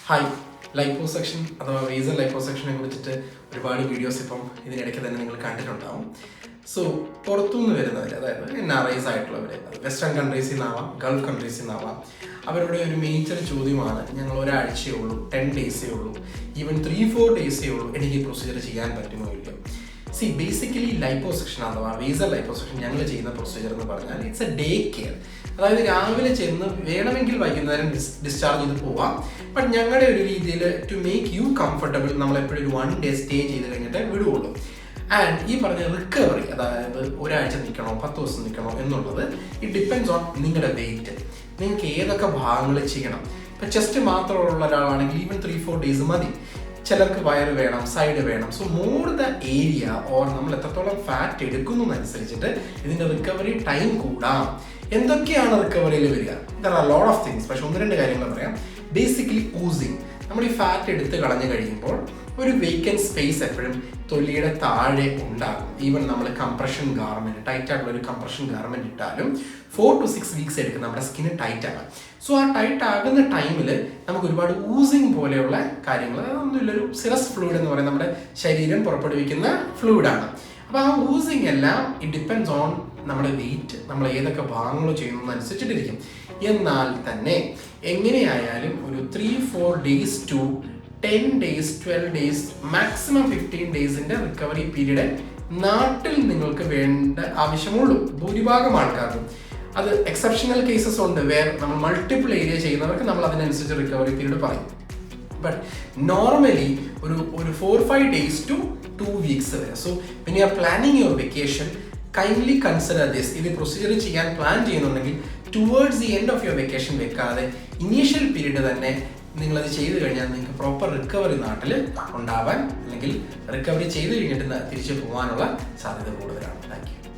Hi, liposuction അഥവാ വേസൽ ലൈപ്പോസെക്ഷനെ കുറിച്ചിട്ട് ഒരുപാട് വീഡിയോസ് ഇപ്പം ഇതിനിടയ്ക്ക് തന്നെ നിങ്ങൾ കണ്ടിട്ടുണ്ടാവും. സോ പുറത്തുനിന്ന് വരുന്നവർ, അതായത് NRIs ആയിട്ടുള്ളവർ, വെസ്റ്റേൺ കൺട്രീസിൽ നിന്നാവാം, ഗൾഫ് കൺട്രീസിൽ നിന്നാവാം, അവരുടെ ഒരു മേജർ ചോദ്യമാണ്, ഞങ്ങൾ ഒരാഴ്ചയേ ഉള്ളൂ, 10 ഡേയ്സേ ഉള്ളൂ, ഈവൻ 3-4 ഡേയ്സേ ഉള്ളൂ, എനിക്ക് ഈ പ്രൊസീജിയർ ചെയ്യാൻ പറ്റുമോ ഇല്ലയോ. ബേസിക്കലി ലൈപ്പോസെക്ഷൻ അഥവാ വേസൽ ലൈപ്പോസെക്ഷൻ ഞങ്ങൾ ചെയ്യുന്ന പ്രൊസീജിയർ എന്ന് പറഞ്ഞാൽ ഇറ്റ്സ് എ ഡേ കെയർ. അതായത് രാവിലെ ചെന്ന് വേണമെങ്കിൽ വൈകുന്നേരം ഡിസ്ചാർജ് ചെയ്ത് പോവാം. ബട്ട് ഞങ്ങളുടെ ഒരു രീതിയിൽ ടു മേക്ക് യു കംഫർട്ടബിൾ നമ്മളെപ്പോഴും ഒരു 1 ഡേ സ്റ്റേ ചെയ്ത് കഴിഞ്ഞിട്ട് വിടുകയുള്ളൂ. ആൻഡ് ഈ പറഞ്ഞ റിക്കവറി, അതായത് ഒരാഴ്ച നിൽക്കണോ 10 ദിവസം നിൽക്കണോ എന്നുള്ളത് ഇറ്റ് ഡിപ്പെൻഡ്സ് ഓൺ നിങ്ങളുടെ വെയിറ്റ്, നിങ്ങൾക്ക് ഏതൊക്കെ ഭാഗങ്ങൾ ചെയ്യണം. ഇപ്പം ചെസ്റ്റ് മാത്രമുള്ള ഒരാളാണെങ്കിൽ ഈവൻ 3-4 ഡേയ്സ് മതി. ചിലർക്ക് വയറ് വേണം, സൈഡ് വേണം. So more the area or നമ്മൾ എത്രത്തോളം ഫാറ്റ് എടുക്കുന്നതനുസരിച്ചിട്ട് ഇതിൻ്റെ റിക്കവറി ടൈം കൂടാം. എന്തൊക്കെയാണ് റിക്കവറിയിൽ വരിക? There are lot of things. പക്ഷെ 1-2 കാര്യങ്ങൾ പറയാം. Basically oozing. നമ്മൾ ഈ ഫാറ്റ് എടുത്ത് കളഞ്ഞു കഴിയുമ്പോൾ ഒരു വേക്കൻറ്റ് സ്പേസ് എപ്പോഴും തൊലിയുടെ താഴെ ഉണ്ടാകും. ഈവൻ നമ്മൾ കംപ്രഷൻ ഗാർമെൻറ്റ്, ടൈറ്റ് ആയിട്ടുള്ള ഒരു കംപ്രഷൻ ഗാർമെൻറ്റ് ഇട്ടാലും 4 to 6 വീക്സ് എടുക്കും നമ്മുടെ സ്കിന്ന് ടൈറ്റ് ആകാൻ. സോ ആ ടൈറ്റ് ആകുന്ന ടൈമിൽ നമുക്ക് ഒരുപാട് ഊസിങ് പോലെയുള്ള കാര്യങ്ങൾ, അതൊന്നുമില്ലൊരു സിറസ് ഫ്ലൂയിഡ് എന്ന് പറയുന്നത് നമ്മുടെ ശരീരം പുറപ്പെടുവിക്കുന്ന ഫ്ലൂയിഡാണ്. അപ്പോൾ ആ ഊസിങ് എല്ലാം ഇറ്റ് ഡിപ്പെൻഡ്സ് ഓൺ നമ്മുടെ വെയിറ്റ്, നമ്മൾ ഏതൊക്കെ ഭാഗങ്ങൾ ചെയ്യുന്നതനുസരിച്ചിട്ടിരിക്കും. എന്നാൽ തന്നെ എങ്ങനെയായാലും ഒരു 3-4 days to 10 days 12 days maximum 15 ഡേയ്സിൻ്റെ റിക്കവറി പീരീഡ് നാട്ടിൽ നിങ്ങൾക്ക് വേണ്ട ആവശ്യമുള്ളൂ. ഭൂരിഭാഗം ആൾക്കാർക്കും. അത് എക്സെപ്ഷണൽ കേസസ് ഉണ്ട്, വേറെ നമ്മൾ മൾട്ടിപ്പിൾ ഏരിയ ചെയ്യുന്നവർക്ക് നമ്മൾ അതിനനുസരിച്ച് റിക്കവറി പീരീഡ് പറയും. ബട്ട് നോർമലി ഒരു 4-5 ഡേയ്സ് ടു 2 വീക്സ് വരെ. So when you are planning your vacation, kindly consider this. ഇത് പ്രൊസീജിയർ ചെയ്യാൻ പ്ലാൻ ചെയ്യുന്നുണ്ടെങ്കിൽ towards the end of your vacation വെക്കാതെ ഇനീഷ്യൽ പീരീഡ് തന്നെ നിങ്ങളത് ചെയ്ത് കഴിഞ്ഞാൽ നിങ്ങൾക്ക് പ്രോപ്പർ റിക്കവറി നാട്ടിൽ ഉണ്ടാവാൻ, അല്ലെങ്കിൽ റിക്കവറി ചെയ്ത് കഴിഞ്ഞിട്ട് തിരിച്ചു പോകാനുള്ള സാധ്യത കൂടുതലാണ്. Thank you.